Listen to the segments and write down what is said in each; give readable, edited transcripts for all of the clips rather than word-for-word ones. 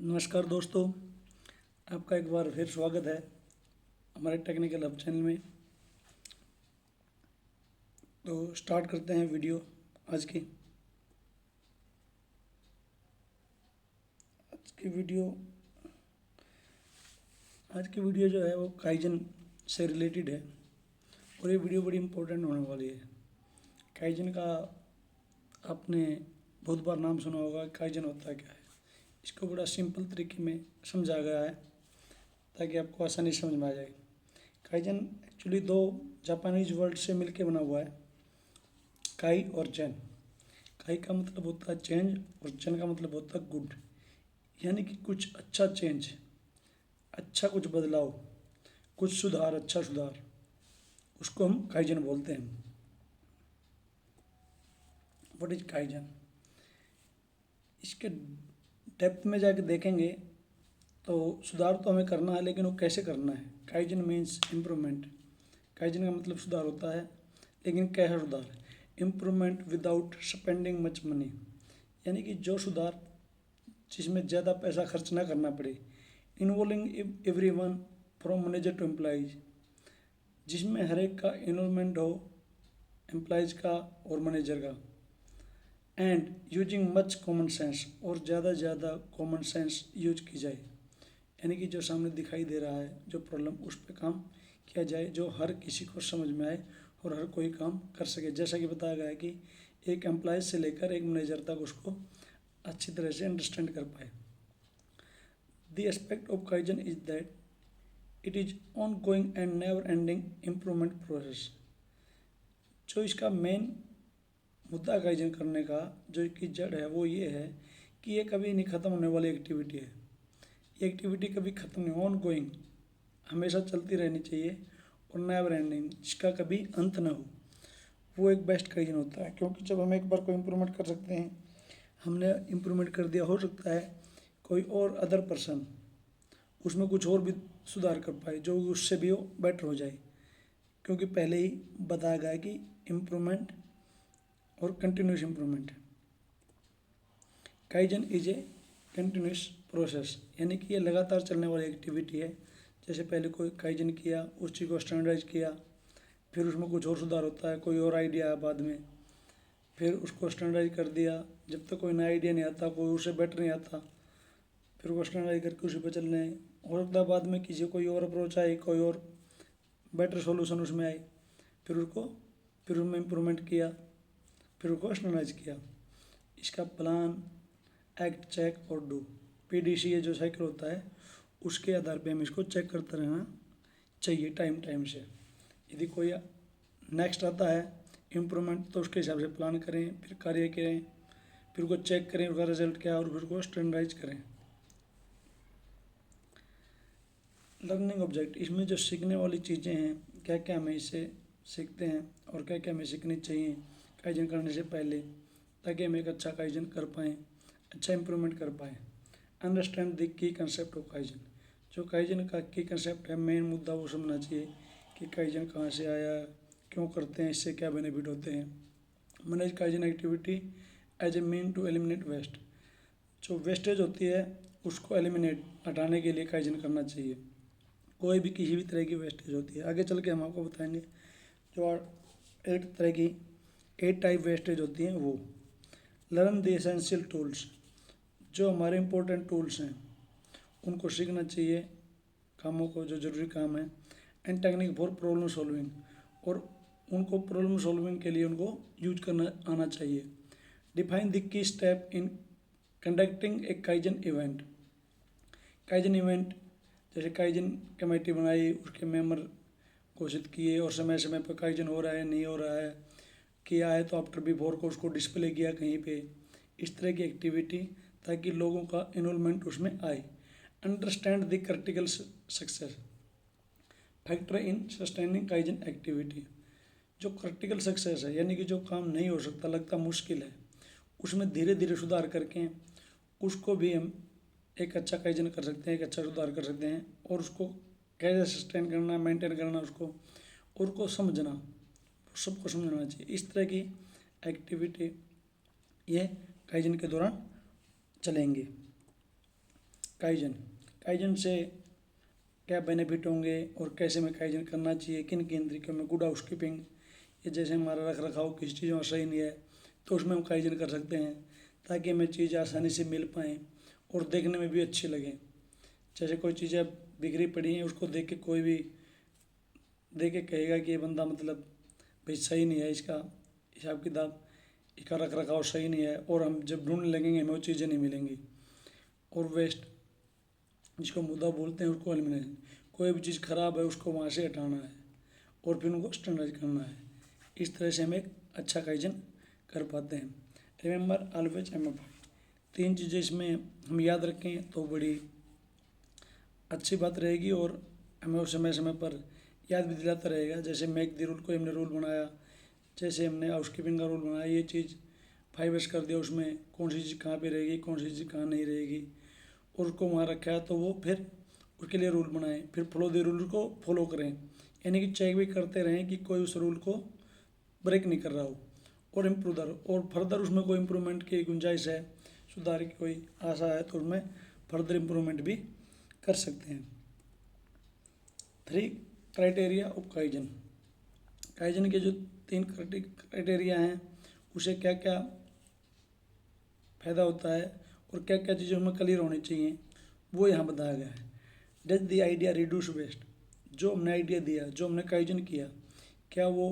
नमस्कार दोस्तों, आपका एक बार फिर स्वागत है हमारे टेक्निकल हब चैनल में। तो स्टार्ट करते हैं वीडियो आज की। आज की वीडियो आज की वीडियो जो है वो काइजन से रिलेटेड है और ये वीडियो बड़ी इम्पोर्टेंट होने वाली है। काइजन का आपने बहुत बार नाम सुना होगा। काइजन होता क्या है, इसको बड़ा सिंपल तरीके में समझा गया है ताकि आपको आसानी से समझ में आ जाए। काइजन एक्चुअली दो जापानीज वर्ड से मिलके बना हुआ है, काई और जैन। काई का मतलब होता है चेंज और जैन का मतलब होता है गुड, यानी कि कुछ अच्छा चेंज, अच्छा कुछ बदलाव, कुछ सुधार, अच्छा सुधार, उसको हम काइजन बोलते हैं। What is kaizen? इसके डेप्थ में जाके देखेंगे तो सुधार तो हमें करना है, लेकिन वो कैसे करना है। Kaizen means improvement. काइजन का मतलब सुधार होता है, लेकिन कैसा सुधार? Improvement without spending much money, यानी कि जो सुधार जिसमें ज़्यादा पैसा खर्च ना करना पड़े। Involving everyone from manager to employees, जिसमें हर एक का इन्वॉल्वमेंट हो, एम्प्लॉइज का और मैनेजर का। And using much common sense, और ज़्यादा से ज़्यादा कॉमन सेंस यूज की जाए, यानी कि जो सामने दिखाई दे रहा है जो प्रॉब्लम, उस पर काम किया जाए जो हर किसी को समझ में आए और हर कोई काम कर सके। जैसा कि बताया गया है कि एक एम्प्लॉय से लेकर एक मैनेजर तक उसको अच्छी तरह से अंडरस्टैंड कर पाए। The aspect of kaizen is that it is on going and never ending improvement process. जो इसका मेन मुद्दा काइजन करने का जो इसकी जड़ है वो ये है कि ये कभी नहीं ख़त्म होने वाली एक्टिविटी है। ये एक्टिविटी कभी ख़त्म नहीं, ऑन गोइंग, हमेशा चलती रहनी चाहिए, और नेवर एंडिंग, जिसका कभी अंत ना हो। वो एक बेस्ट काइजन होता है, क्योंकि जब हम एक बार कोई इम्प्रूवमेंट कर सकते हैं, हमने इम्प्रूवमेंट कर दिया, हो सकता है कोई और अदर पर्सन उसमें कुछ और भी सुधार कर पाए जो उससे भी वो बेटर हो जाए, क्योंकि पहले ही बताया गया है कि इम्प्रूवमेंट और continuous improvement. Kaizen is a continuous process, यानी कि ये लगातार चलने वाली एक्टिविटी है। जैसे पहले कोई काइजन किया, उस चीज़ को स्टैंडर्डाइज किया, फिर उसमें कुछ और सुधार होता है, कोई और आइडिया आया बाद में, फिर उसको स्टैंडर्डाइज कर दिया। जब तक कोई नया आइडिया नहीं आता, कोई उससे बेटर नहीं आता, फिर वो स्टैंडर्डाइज करके उसी पर चलने हो सकता है बाद में किसी कोई और अप्रोच आए, कोई और बेटर सॉल्यूशन उसमें आए, फिर फिर उसमें इम्प्रूवमेंट किया, फिर उसको स्टैंडर्डाइज किया। इसका प्लान, एक्ट, चेक और डू, PDCA जो साइकिल होता है, उसके आधार पे हम इसको चेक करते रहना चाहिए टाइम टाइम से। यदि कोई नेक्स्ट आता है इम्प्रूवमेंट, तो उसके हिसाब से प्लान करें, फिर कार्य करें, फिर उसको चेक करें उसका रिजल्ट क्या है, और फिर उसको स्टैंडर्डाइज करें। लर्निंग ऑब्जेक्ट, इसमें जो सीखने वाली चीज़ें हैं, क्या क्या हमें इससे सीखते हैं और क्या क्या हमें सीखनी चाहिए काइजन करने से पहले, ताकि हम एक अच्छा काइजन कर पाएँ, अच्छा इम्प्रूवमेंट कर पाएँ। Understand the key concept of kaizen, जो काइजन का की कंसेप्ट है, मेन मुद्दा वो समझना चाहिए कि काइजन कहाँ से आया, क्यों करते हैं, इससे क्या बेनिफिट होते हैं। Manage kaizen activity as a mean to eliminate waste, जो वेस्टेज होती है उसको एलिमिनेट, हटाने के लिए काइजन करना चाहिए। कोई भी किसी भी तरह की वेस्टेज होती है, आगे चल के हम आपको बताएंगे। जो एक तरह की 8 टाइप वेस्टेज होती हैं वो। लर्न द एसेंशियल टूल्स, जो हमारे इंपॉर्टेंट टूल्स हैं उनको सीखना चाहिए, कामों को जो ज़रूरी काम है। And technique for problem solving, और उनको प्रॉब्लम सॉल्विंग के लिए उनको यूज करना आना चाहिए। Define the key step in conducting A kaizen event, kaizen event जैसे काइजन कमेटी बनाई, उसके मेंबर घोषित किए, और समय समय पर काइजन हो रहा है नहीं हो रहा है, किया है तो आफ्टर बिफोर को उसको डिस्प्ले किया कहीं पे, इस तरह की एक्टिविटी, ताकि लोगों का इन्वॉल्वमेंट उसमें आए। Understand the critical success factor in sustaining kaizen activity, जो क्रिटिकल सक्सेस है, यानी कि जो काम नहीं हो सकता, लगता मुश्किल है, उसमें धीरे धीरे सुधार करके उसको भी हम एक अच्छा काइजन कर सकते हैं, एक अच्छा सुधार कर सकते हैं। और उसको कैसे सस्टेन करना, मेंटेन करना उसको, और उसको समझना, सबको समझना चाहिए। इस तरह की एक्टिविटी ये काइजन के दौरान चलेंगे। काइजन, काइजन से क्या बेनिफिट होंगे और कैसे में काइजन करना चाहिए, किन किन तरीकों में। गुड हाउसकीपिंग, ये जैसे हमारा रख रखाव किसी चीज़ में सही नहीं है तो उसमें हम काइजन कर सकते हैं ताकि हमें चीज़ आसानी से मिल पाएँ और देखने में भी अच्छी लगें। जैसे कोई चीज़ें बिगड़ी पड़ी हैं, उसको देख के कोई भी देख के कहेगा कि ये बंदा मतलब भाई सही नहीं है, इसका हिसाब किताब, इसका रख रखाव सही नहीं है, और हम जब ढूंढने लगेंगे हमें वो चीज़ें नहीं मिलेंगी। और वेस्ट, जिसको मुद्दा बोलते हैं, उसको एलिमिनेशन, कोई भी चीज़ खराब है उसको वहाँ से हटाना है और फिर उनको स्टैंडर्डाइज करना है। इस तरह से हम एक अच्छा काइजन कर पाते हैं। रिमेंबर ऑलवेज MFI, 3 चीज़ें इसमें हम याद रखें तो बड़ी अच्छी बात रहेगी और हमें वो समय समय पर याद भी दिलाता रहेगा। जैसे मेक द रूल, कोई हमने रूल बनाया, जैसे हमने हाउसकीपिंग का रूल बनाया, ये चीज़ 5S कर दिया, उसमें कौन सी चीज़ कहाँ पे रहेगी, कौन सी चीज़ कहाँ नहीं रहेगी, और उसको वहाँ रखा है तो वो फिर उसके लिए रूल बनाएं, फिर फॉलो द रूल को फॉलो करें, यानी कि चेक भी करते रहें कि कोई उस रूल को ब्रेक नहीं कर रहा हो, और इम्प्रूव और फर्दर उसमें कोई इम्प्रूवमेंट की गुंजाइश है, सुधार की कोई आशा है तो उसमें फर्दर इम्प्रूवमेंट भी कर सकते हैं। 3 क्राइटेरिया ऑफ काइजन, काइजन के जो 3 क्राइटेरिया हैं उसे क्या क्या फ़ायदा होता है और क्या क्या चीज़ें उसमें क्लियर होनी चाहिए वो यहाँ बताया गया है। Does the idea reduce waste, जो हमने आइडिया दिया, जो हमने काइजन किया, क्या वो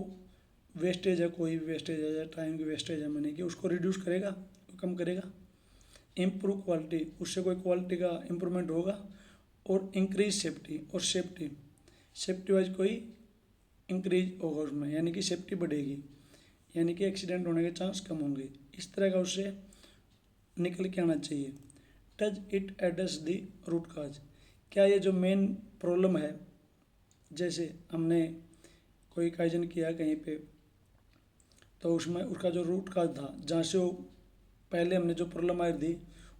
वेस्टेज है, कोई भी वेस्टेज है या टाइम की वेस्टेज है मैंने कि उसको रिड्यूस करेगा, कम करेगा। इम्प्रूव क्वालिटी, उससे कोई क्वालिटी का इम्प्रूवमेंट होगा। और इंक्रीज सेफ्टी, और सेफ्टी वाइज कोई इंक्रीज होगा उसमें, यानी कि सेफ्टी बढ़ेगी, यानी कि एक्सीडेंट होने के चांस कम होंगे। इस तरह का उससे निकल के आना चाहिए। Touch it address the root cause, क्या ये जो मेन प्रॉब्लम है, जैसे हमने कोई काइजन किया कहीं पे तो उसमें उसका जो रूट काज था, जहाँ से वो पहले हमने जो प्रॉब्लम आई थी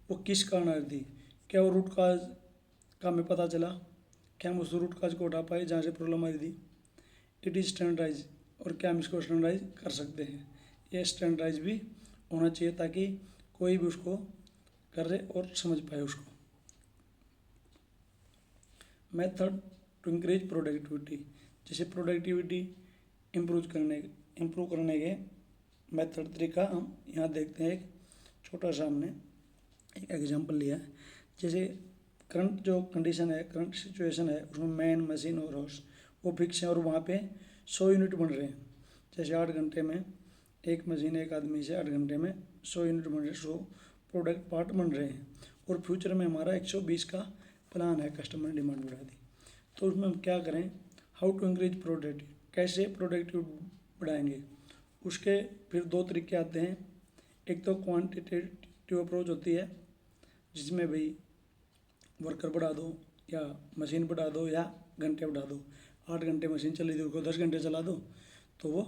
वो किस कारण आई थी, क्या वो रूट काज का हमें पता चला, क्या हम उस रूट काज को उठा पाए जहाँ से प्रॉब्लम आई थी। इट इज़ स्टैंडर्डाइज, और क्या हम इसको स्टैंडर्डाइज कर सकते हैं, ये स्टैंडर्डाइज भी होना चाहिए ताकि कोई भी उसको करे और समझ पाए उसको। मेथड टू इंक्रीज प्रोडक्टिविटी, जैसे प्रोडक्टिविटी इम्प्रूव करने के मेथड तरीका हम यहाँ देखते हैं। एक छोटा सा हमने एक एग्जांपल लिया है, जैसे करंट जो कंडीशन है, करंट सिचुएशन है, उसमें मैन, मशीन और हॉर्स वो फिक्स हैं और वहाँ पे 100 यूनिट बन रहे हैं। जैसे 8 घंटे में एक मशीन, एक आदमी से 8 घंटे में 100 यूनिट बन रहे, 100 प्रोडक्ट पार्ट बन रहे हैं, और फ्यूचर में हमारा 120 का प्लान है, कस्टमर ने डिमांड बढ़ा दी। तो उसमें हम क्या करें, हाउ टू इंक्रीज प्रोडक्ट, कैसे प्रोडक्टिव बढ़ाएंगे, उसके फिर 2 तरीके आते हैं। एक तो क्वांटिटेटिव अप्रोच होती है, जिसमें भाई वर्कर बढ़ा दो या मशीन बढ़ा दो या घंटे बढ़ा दो। 8 घंटे मशीन चली थी उसको 10 घंटे चला दो तो वो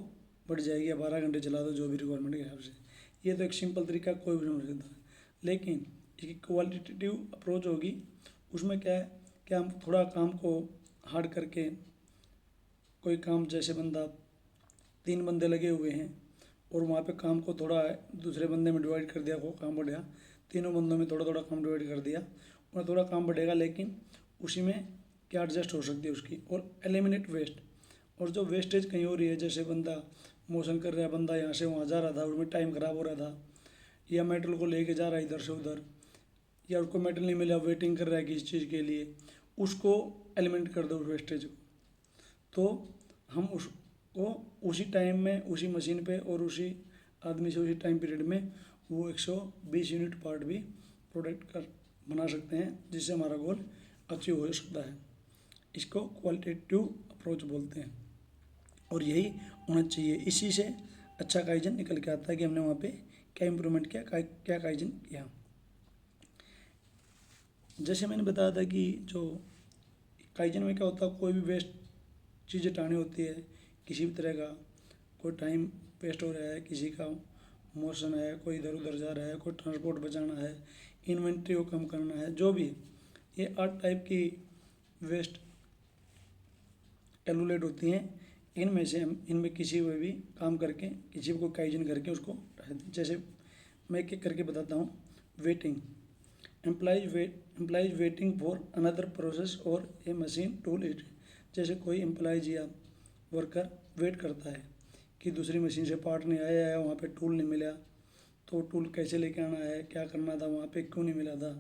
बढ़ जाएगी, या 12 घंटे चला दो, जो भी रिक्वायरमेंट के हिसाब से। ये तो एक सिंपल तरीका कोई भी समझ सकता है। लेकिन एक क्वालिटेटिव अप्रोच होगी, उसमें क्या है, क्या हम थोड़ा काम को हार्ड करके, कोई काम जैसे बंदा 3 बंदे लगे हुए हैं और वहाँ पे काम को थोड़ा दूसरे बंदे में डिवाइड कर दिया, वो काम बढ़ गया, तीनों बंदों में थोड़ा थोड़ा काम डिवाइड कर दिया, उन्हें थोड़ा काम बढ़ेगा, लेकिन उसी में क्या एडजस्ट हो सकती है उसकी। और एलिमिनेट वेस्ट, और जो वेस्टेज कहीं हो रही है, जैसे बंदा मोशन कर रहा है, बंदा यहाँ से वहाँ जा रहा था, उसमें टाइम ख़राब हो रहा था, या मेटल को लेके जा रहा है इधर से उधर, या उसको मेटल नहीं मिला, वेटिंग कर रहा है किसी चीज़ के लिए, उसको एलिमिनेट कर दो उस वेस्टेज को। तो हम उसको उसी टाइम में, उसी मशीन पे और उसी आदमी से उसी टाइम पीरियड में वो 120 यूनिट पार्ट भी प्रोडक्ट कर बना सकते हैं, जिससे हमारा गोल अचीव हो सकता है। इसको क्वालिटेटिव अप्रोच बोलते हैं और यही होना चाहिए। इसी से अच्छा काइजन निकल के आता है कि हमने वहाँ पे क्या इम्प्रूवमेंट किया, क्या काइजन किया। जैसे मैंने बताया था कि जो काइजन में क्या होता है, कोई भी वेस्ट चीज़ हटानी होती है, किसी भी तरह का, कोई टाइम वेस्ट हो रहा है, किसी का मोशन है, कोई इधर उधर जा रहा है, कोई ट्रांसपोर्ट बचाना है, इन्वेंट्री को कम करना है, जो भी, ये 8 टाइप की वेस्ट कैलकुलेट होती हैं। इनमें से हम इनमें किसी में भी काम करके, किसी को काइजन करके उसको, जैसे मैं एक एक करके बताता हूँ। Waiting, employees waiting for another process और ए मशीन टूल इट। जैसे कोई एम्प्लॉइज या वर्कर वेट करता है कि दूसरी मशीन से पार्ट नहीं आया है, वहाँ पे टूल नहीं मिला, तो टूल कैसे लेके आना है, क्या करना था, वहाँ पे क्यों नहीं मिला था,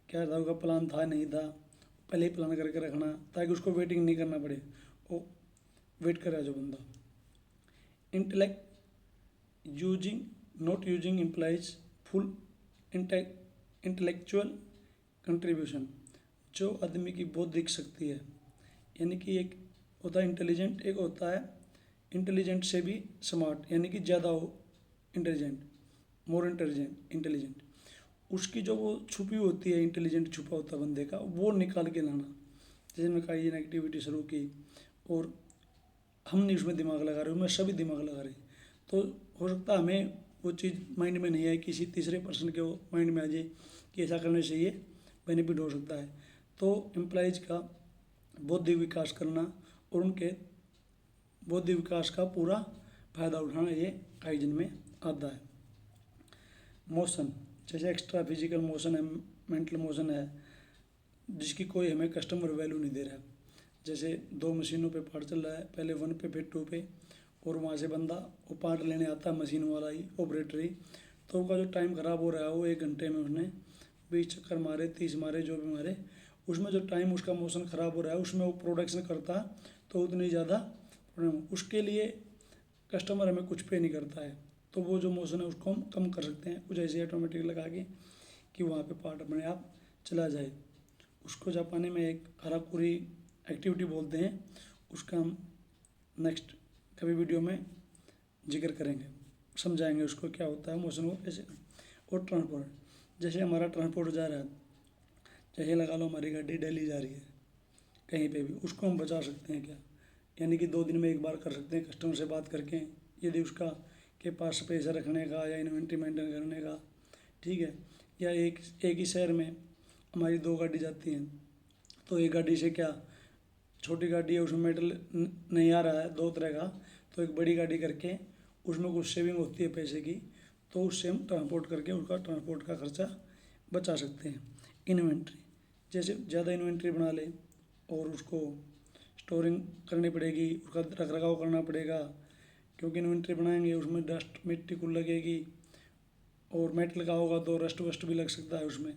क्या था, उसका प्लान था नहीं था, पहले ही प्लान करके रखना ताकि उसको वेटिंग नहीं करना पड़े, वो वेट करे जो बंदा। Intellect using not using implies full intellectual contribution. जो आदमी की बौद्धिक शक्ति है, यानी कि एक होता है इंटेलिजेंट, एक होता है इंटेलिजेंट से भी स्मार्ट, यानी कि ज़्यादा हो इंटेलिजेंट, मोर इंटेलिजेंट, उसकी जो वो छुपी होती है, इंटेलिजेंट छुपा होता है बंदे का, वो निकाल के लाना। जैसे मैं कई एक्टिविटी शुरू की और हम नहीं उसमें दिमाग लगा रहे, उसमें सभी दिमाग लगा रहे, तो हो सकता है हमें वो चीज़ माइंड में नहीं आए, किसी तीसरे पर्सन के वो माइंड में आ जाए कि ऐसा करने से ये बेनिफिट हो सकता है। तो एम्प्लॉइज का बौद्धिक विकास करना और उनके बौद्धिक विकास का पूरा फायदा उठाना, ये काइजन में आता है। मोशन, जैसे एक्स्ट्रा फिजिकल मोशन है, मेंटल मोशन है, जिसकी कोई हमें कस्टमर वैल्यू नहीं दे रहा है। जैसे 2 मशीनों पे पार्ट चल रहा है, पहले 1 पे फिर 2 पे, और वहाँ से बंदा वो पार्ट लेने आता है, मशीन वाला ही, ऑपरेटर ही, तो उसका जो टाइम ख़राब हो रहा है वो 1 घंटे में उसने 20 चक्कर मारे, 30 मारे, जो भी मारे, उसमें जो टाइम उसका मोशन ख़राब हो रहा है उसमें वो प्रोडक्शन करता तो उतनी ज़्यादा उसके लिए कस्टमर हमें कुछ पे नहीं करता है, तो वो जो मोशन है उसको हम कम कर सकते हैं कुछ ऐसे ऑटोमेटिक लगा के कि वहाँ पे पार्ट अपने आप चला जाए। उसको जापानी में एक हराकुरी एक्टिविटी बोलते हैं, उसका हम नेक्स्ट कभी वीडियो में जिक्र करेंगे, समझाएंगे उसको क्या होता है, मोशन को कैसे। और ट्रांसपोर्ट, जैसे हमारा ट्रांसपोर्ट जा रहा है, जैसे लगा लो हमारी गाड़ी दिल्ली जा रही है कहीं पे भी, उसको हम बचा सकते हैं क्या, यानी कि 2 दिन में एक बार कर सकते हैं कस्टमर से बात करके, यदि उसका के पास पैसा रखने का या इन्वेंट्री मेंटेन करने का, ठीक है। या एक ही शहर में हमारी 2 गाड़ी जाती हैं, तो एक गाड़ी से क्या, छोटी गाड़ी है उसमें मेटल नहीं आ रहा है 2 तरह का, तो एक बड़ी गाड़ी करके उसमें कुछ सेविंग होती है पैसे की, तो उससे हम ट्रांसपोर्ट करके उसका ट्रांसपोर्ट का खर्चा बचा सकते हैं। इन्वेंट्री, जैसे ज़्यादा इन्वेंट्री बना ले और उसको स्टोरिंग करनी पड़ेगी, उसका रख रखाव करना पड़ेगा, क्योंकि इन्वेंट्री बनाएंगे उसमें डस्ट मिट्टी कुल लगेगी, और मेटल का होगा तो रस्ट वस्ट भी लग सकता है उसमें,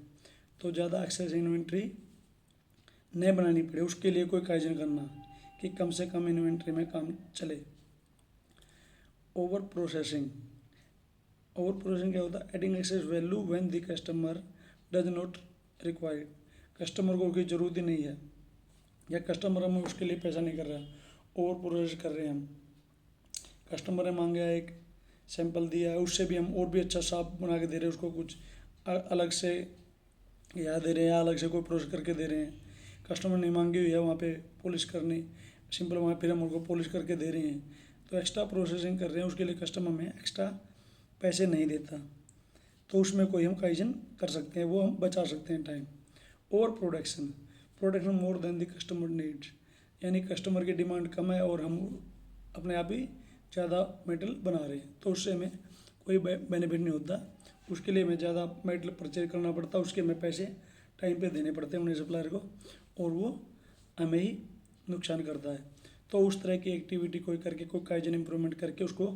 तो ज़्यादा एक्सेस इन्वेंट्री नहीं बनानी पड़े, उसके लिए कोई काइजन करना कि कम से कम इन्वेंट्री में काम चले। ओवर प्रोसेसिंग क्या होता है, adding excess value when the customer does not required. Customer को उसकी ज़रूरत ही नहीं है, या कस्टमर हमें उसके लिए पैसा नहीं कर रहा है, ओवर प्रोसेस कर रहे हैं हम, कस्टमर ने मांगा एक सैंपल दिया है, उससे भी हम और भी अच्छा साफ बना के दे रहे हैं, उसको कुछ अलग से या दे रहे हैं या अलग से कोई प्रोसेस करके दे रहे हैं। कस्टमर ने मांगी हुई है वहाँ पे पॉलिश करनी, सिंपल वहाँ फिर हम उनको पॉलिश करके दे रहे हैं, तो एक्स्ट्रा प्रोसेसिंग कर रहे हैं, उसके लिए कस्टमर हमें एक्स्ट्रा पैसे नहीं देता, तो उसमें कोई हम काइजन कर सकते हैं, वो हम बचा सकते हैं टाइम। और production more than the customer needs, यानी कस्टमर की डिमांड कम है और हम अपने आप ही ज़्यादा मेटल बना रहे हैं, तो उससे हमें कोई बेनिफिट नहीं होता, उसके लिए हमें ज़्यादा मेटल परचेज करना पड़ता है, उसके हमें पैसे टाइम पे देने पड़ते हैं उन्हें सप्लायर को, और वो हमें ही नुकसान करता है। तो उस तरह की एक्टिविटी कोई करके, कोई काइजन इम्प्रूवमेंट करके उसको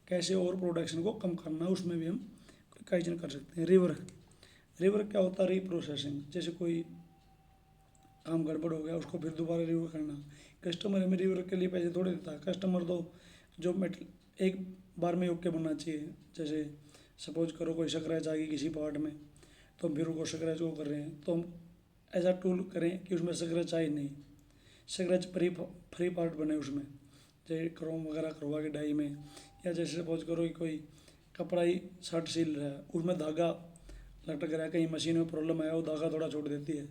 कैसे और प्रोडक्शन को कम करना, उसमें भी हम कोई काइजन कर सकते हैं। रिवर क्या होता है, रीप्रोसेसिंग, जैसे कोई काम गड़बड़ हो गया उसको फिर दोबारा रिवर करना, कस्टमर हमें रिवर के लिए पैसे थोड़े देता है, कस्टमर तो जो मेटल एक बार में ओके बनना चाहिए। जैसे सपोज करो कोई स्क्रैच आ गई किसी पार्ट में, तो हम फिर वो स्क्रैच को कर रहे हैं, तो हम ऐसा टूल करें कि उसमें स्क्रैच आए नहीं, स्क्रैच फ्री पार्ट बने उसमें, जैसे क्रोम वगैरह करवा के डाई में, या जैसे सपोज करो कि कोई कपड़ा ही शर्ट सिल रहा है, उसमें धागा लटक रहा है, कहीं मशीन में प्रॉब्लम आया वो धागा थोड़ा छोड़ देती है,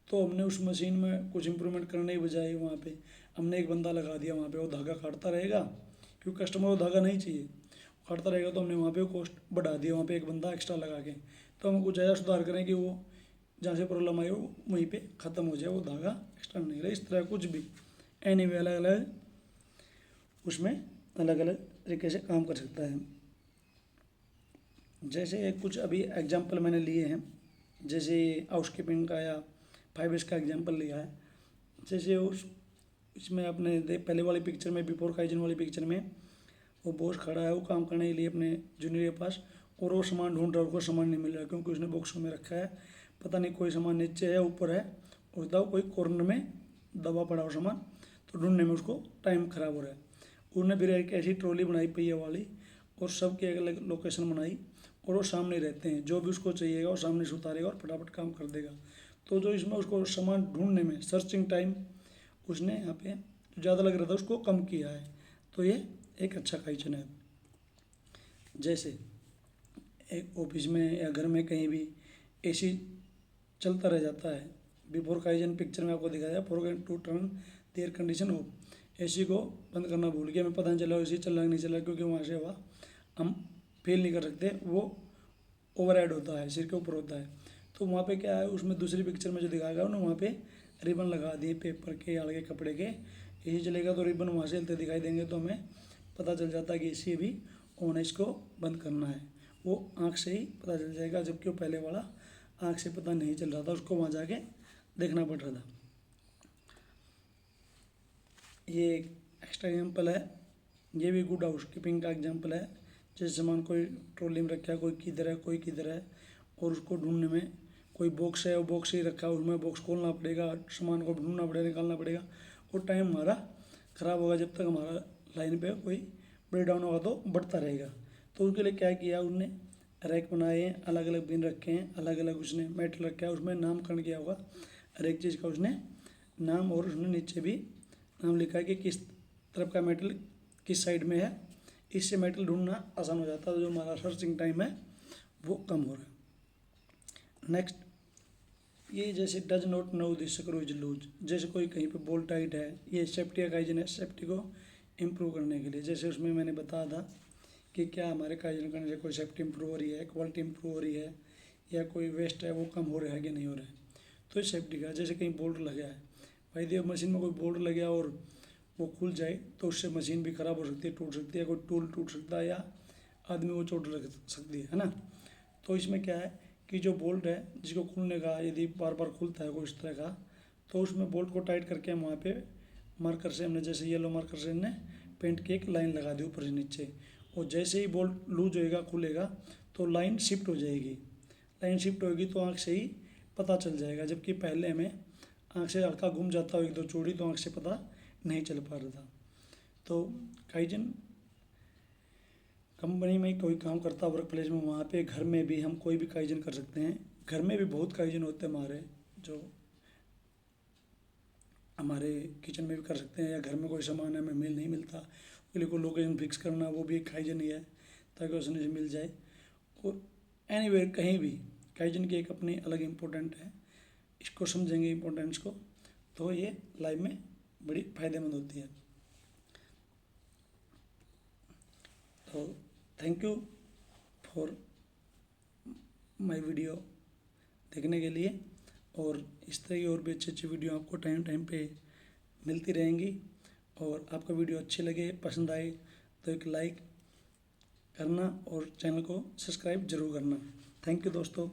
तो हमने उस मशीन में कुछ इम्प्रूवमेंट करने की बजाय वहाँ पे हमने एक बंदा लगा दिया, वहाँ पे वो धागा काटता रहेगा, क्योंकि कस्टमर को धागा नहीं चाहिए, काटता रहेगा, तो हमने वहाँ पे कॉस्ट बढ़ा दिया, वहाँ पे एक बंदा एक्स्ट्रा लगा के, तो हम कुछ ऐसा सुधार करें कि वो जहाँ से प्रॉब्लम आई वो वहीं पे ख़त्म हो जाए, वो धागा एक्स्ट्रा नहीं रहे। इस तरह कुछ भी एनी वे अलग अलग उसमें अलग अलग तरीके से काम कर सकता है। जैसे कुछ अभी एग्जाम्पल मैंने लिए हैं, जैसे हाउसकीपिंग का या 5S का एग्जाम्पल लिया है। जैसे उस इसमें आपने पहले वाली पिक्चर में, बिफोर काइजन वाली पिक्चर में, वो बॉस खड़ा है, वो काम करने के लिए अपने जूनियर के पास, और वो सामान ढूंढ रहा है, उसको सामान नहीं मिल रहा क्योंकि उसने बॉक्सों में रखा है, पता नहीं कोई सामान नीचे है ऊपर है, उसका कोई कॉर्नर में दबा पड़ा हो सामान, तो ढूंढने में उसको टाइम खराब हो रहा है। उसने फिर एक ऐसी ट्रॉली बनाई पहिए वाली और सबकी अलग अलग लोकेशन बनाई, और वो सामने रहते हैं, जो भी उसको चाहिएगा वो सामने से उतारेगा और फटाफट काम कर देगा। तो जो इसमें उसको सामान ढूंढने में सर्चिंग टाइम उसने यहाँ पे ज़्यादा लग रहा था, उसको कम किया है। तो ये एक अच्छा काइजन है। जैसे एक ऑफिस में या घर में कहीं भी एसी चलता रह जाता है, बिफोर काइजन पिक्चर में आपको दिखाया, forget to turn the air condition off, AC को बंद करना भूल गया, हमें पता नहीं चला एसी चल रहा नहीं चल रहा, क्योंकि वहाँ से हवा हम फील नहीं कर सकते, वो ओवरहेड होता है, सिर के ऊपर होता है। तो वहाँ पे क्या है, उसमें दूसरी पिक्चर में जो दिखाया गया उन्होंने वहाँ पे रिबन लगा दिए पेपर के या अलग कपड़े के, एसी चलेगा तो रिबन वहाँ से हिलते दिखाई देंगे, तो हमें पता चल जाता है कि एसी भी ऑन है, इसको बंद करना है। वो आँख से ही पता चल जाएगा, जबकि वो पहले वाला आँख से पता नहीं चल रहा था, उसको वहाँ जाके देखना पड़ रहा था। ये एक एक्स्ट्रा एग्जाम्पल है, ये भी गुड हाउसकीपिंग का एग्जाम्पल है। जैसे सामान कोई ट्रॉली में रखा है, कोई किधर है कोई किधर है, और उसको ढूंढने में, कोई बॉक्स है वो बॉक्स ही रखा है, उसमें बॉक्स खोलना पड़ेगा, सामान को ढूंढना पड़ेगा, निकालना पड़ेगा, और टाइम हमारा ख़राब होगा जब तक हमारा लाइन पे कोई ब्रेक डाउन होगा तो बढ़ता रहेगा। तो उसके लिए क्या किया उनने, रैक बनाए हैं, अलग अलग बिन रखे हैं, अलग अलग उसने मेटल रखा है, उसमें नामकरण किया होगा हर एक चीज़ का उसने नाम, और उसने नीचे भी नाम लिखा है कि किस तरफ का मेटल किस साइड में है, इससे मेटल ढूंढना आसान हो जाता है, जो हमारा सर्चिंग टाइम है वो कम हो रहा है। नेक्स्ट, ये जैसे does not know the screw is loose, जैसे कोई कहीं पे बोल्ट टाइट है, ये सेफ्टी का काइजन है, सेफ्टी को इम्प्रूव करने के लिए। जैसे उसमें मैंने बताया था कि क्या हमारे काइजन करने से कोई सेफ्टी इंप्रूव हो रही है, क्वालिटी इंप्रूव हो रही है, या कोई वेस्ट है वो कम हो रहा है कि नहीं हो रहा है। तो इस सेफ्टी का, जैसे कहीं बोल्ट लगा है, भाई देखो मशीन में कोई बोल्ट लग गया और वो खुल जाए तो उससे मशीन भी ख़राब हो सकती है, टूट सकती है, कोई टूल टूट सकता है, या आदमी को चोट लग सकती है ना। तो इसमें क्या है कि जो बोल्ट है जिसको खुलने का, यदि बार बार खुलता है कोई इस तरह का, तो उसमें बोल्ट को टाइट करके हम वहाँ पे मार्कर से, हमने जैसे येलो मार्कर से हमने पेंट की एक लाइन लगा दी ऊपर से नीचे, और जैसे ही बोल्ट लूज होएगा खुलेगा तो लाइन शिफ्ट हो जाएगी। लाइन शिफ्ट होगी तो आँख से ही पता चल जाएगा, जबकि पहले हमें आँख से हल्का घूम जाता हो एक दो चोड़ी तो आँख से पता नहीं चल पा रहा था। तो काइजन कंपनी में कोई काम करता वर्क प्लेस में, वहाँ पे घर में भी हम कोई भी काइजन कर सकते हैं। घर में भी बहुत काइजन होते हैं हमारे, जो हमारे किचन में भी कर सकते हैं, या घर में कोई सामान हमें नहीं मिलता, उसके लिए कोई लोकेशन फिक्स करना, वो भी एक काइजन ही है, ताकि उसने से मिल जाए। और एनीवेयर कहीं भी काइजन की एक अपनी अलग इम्पोर्टेंट है, इसको समझेंगे इम्पोर्टेंस को, तो ये लाइफ में बड़ी फायदेमंद होती है। तो thank you for my video देखने के लिए, और इस तरह की और भी अच्छी अच्छी वीडियो आपको टाइम टाइम पे मिलती रहेंगी। और आपका वीडियो अच्छे लगे, पसंद आए तो एक लाइक करना और चैनल को सब्सक्राइब जरूर करना। थैंक यू दोस्तों।